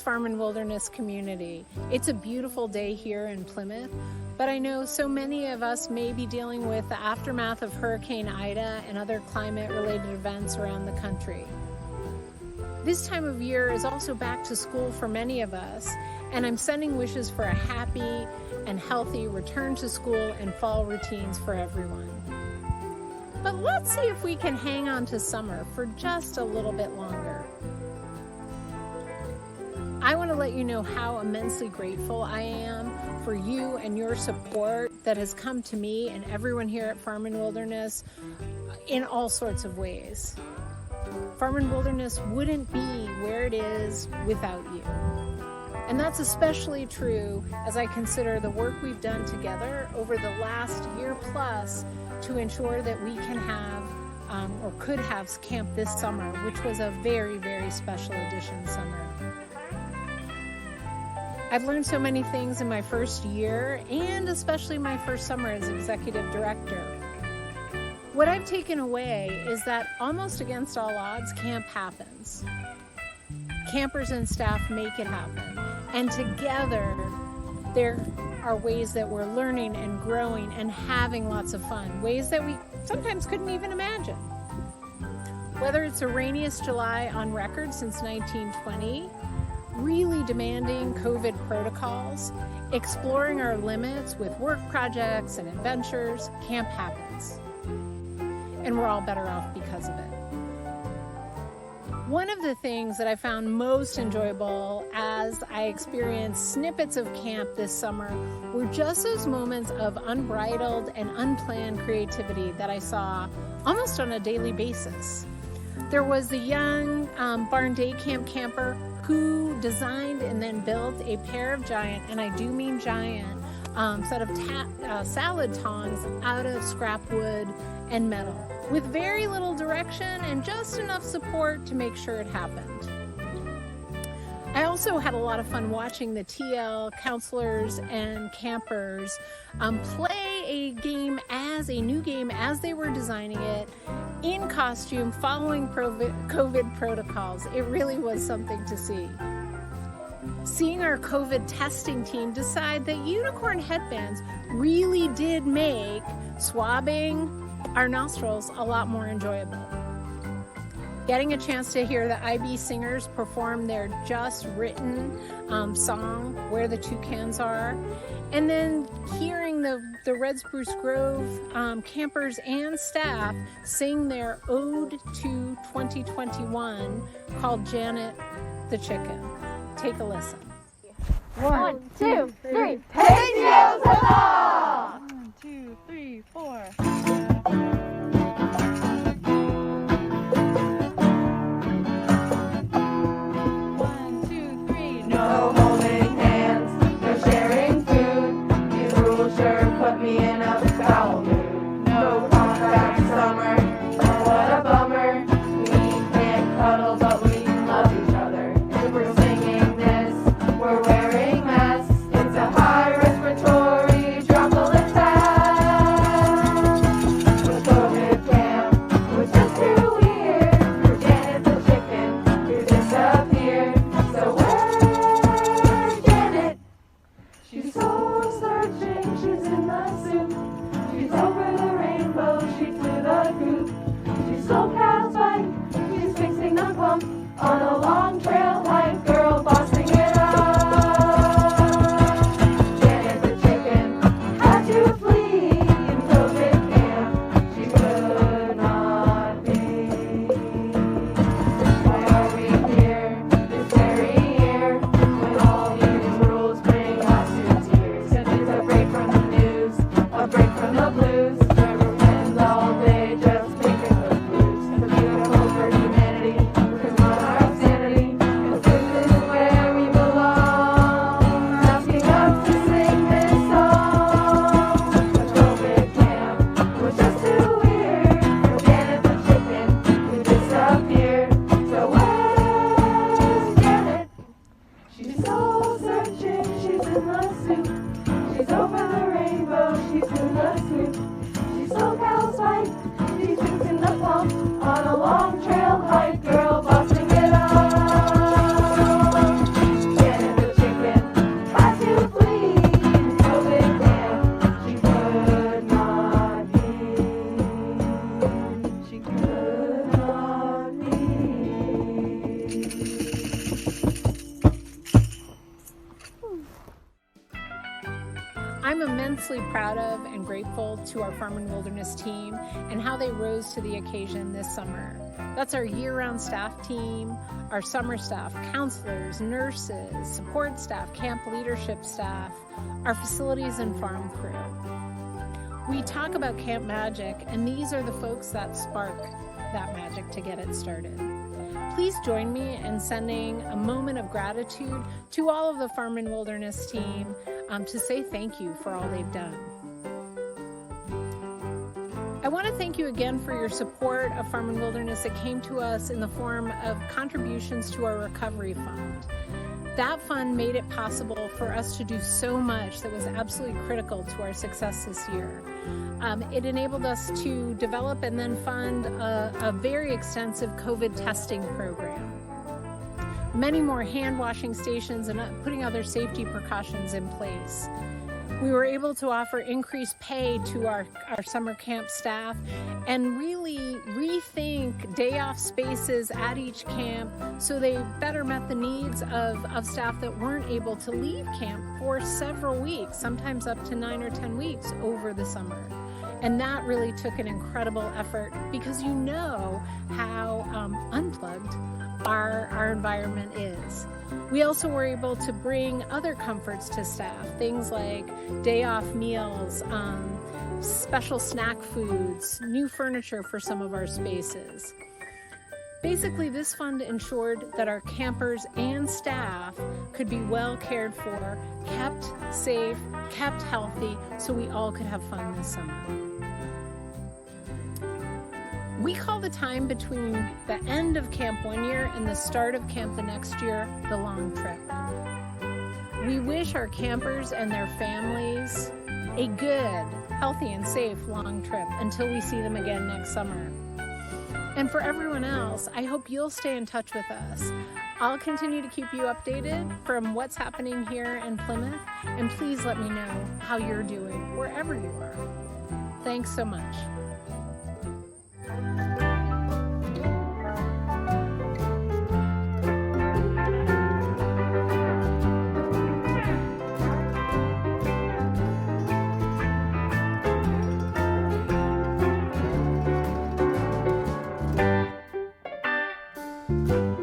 Farm and Wilderness community. It's a beautiful day here in Plymouth, but I know so many of us may be dealing with the aftermath of Hurricane Ida and other climate-related events around the country. This time of year is also back to school for many of us, and I'm sending wishes for a happy and healthy return to school and fall routines for everyone. But let's see if we can hang on to summer for just a little bit longer. I want to let you know how immensely grateful I am for you and your support that has come to me and everyone here at Farm and Wilderness in all sorts of ways. Farm and Wilderness wouldn't be where it is without you. And that's especially true as I consider the work we've done together over the last year plus to ensure that we can have or could have camp this summer, which was a very, very special edition summer. I've learned so many things in my first year and especially my first summer as executive director. What I've taken away is that almost against all odds, camp happens. Campers and staff make it happen. And together, there are ways that we're learning and growing and having lots of fun, ways that we sometimes couldn't even imagine. Whether it's the rainiest July on record since 1920, really demanding COVID protocols, exploring our limits with work projects and adventures, camp happens. And we're all better off because of it. One of the things that I found most enjoyable as I experienced snippets of camp this summer were just those moments of unbridled and unplanned creativity that I saw almost on a daily basis. There was the young Barn Day Camp camper who designed and then built a pair of giant, and I do mean giant, set of salad tongs out of scrap wood and metal, with very little direction and just enough support to make sure it happened. I also had a lot of fun watching the TL counselors and campers play a new game as they were designing it in costume, following COVID protocols. It really was something to see. Seeing our COVID testing team decide that unicorn headbands really did make swabbing our nostrils a lot more enjoyable. Getting a chance to hear the IB singers perform their just written song, Where the Toucans Are, and then hearing the Red Spruce Grove campers and staff sing their ode to 2021 called Janet the Chicken. Take a listen. 1, 2, 3, Pigtails along! 1, 2, 3, 4. No holding hands, no sharing food. These rules sure put me in a foul mood. No compact summer, oh what a bummer. We can't cuddle but we love each other. If we're singing this, we're wearing masks. It's a high respiratory droplet test. With COVID camp, it was just too weird. For Janet the chicken, who disappeared. So she's soul searching, she's in the soup. She's over the rainbow, she flew the coop. She's sold cow's bike, she's fixing the pump. On a long trail hike, girl bossing it up. Janet the chicken had to flee in COVID camp. She could not be. Why are we here this very year when all these rules bring us to tears? 'Cause it's a break from the news, a break from the blues. Never ends all day, just picking the blues. And the beautiful for humanity, because not our sanity. 'Cause this is where we belong. Asking us to sing this song. The COVID camp was just too weird. For Janet the chicken who disappeared. So where's Janet? She's soul searching, she's in the soup. She's over the rainbow, she's in the soup. She's so cow's bike, she's fixing the pump. On a long trail hike, girl bossing it up. I'm immensely proud of and grateful to our Farm and Wilderness team and how they rose to the occasion this summer. That's our year-round staff team, our summer staff, counselors, nurses, support staff, camp leadership staff, our facilities and farm crew. We talk about Camp Magic, and these are the folks that spark that magic to get it started. Please join me in sending a moment of gratitude to all of the Farm and Wilderness team to say thank you for all they've done. I want to thank you again for your support of Farm and Wilderness. It came to us in the form of contributions to our recovery fund. That fund made it possible for us to do so much that was absolutely critical to our success this year. It enabled us to develop and then fund a very extensive COVID testing program, many more hand washing stations, and putting other safety precautions in place. We were able to offer increased pay to our summer camp staff and really rethink day off spaces at each camp so they better met the needs of staff that weren't able to leave camp for several weeks, sometimes up to 9 or 10 weeks over the summer. And that really took an incredible effort because you know how unplugged our environment is. We also were able to bring other comforts to staff, things like day off meals, special snack foods, new furniture for some of our spaces. Basically, this fund ensured that our campers and staff could be well cared for, kept safe, kept healthy, so we all could have fun this summer. We call the time between the end of camp one year and the start of camp the next year the long trip. We wish our campers and their families a good, healthy, and safe long trip until we see them again next summer. And for everyone else, I hope you'll stay in touch with us. I'll continue to keep you updated from what's happening here in Plymouth, and please let me know how you're doing wherever you are. Thanks so much. Thank you.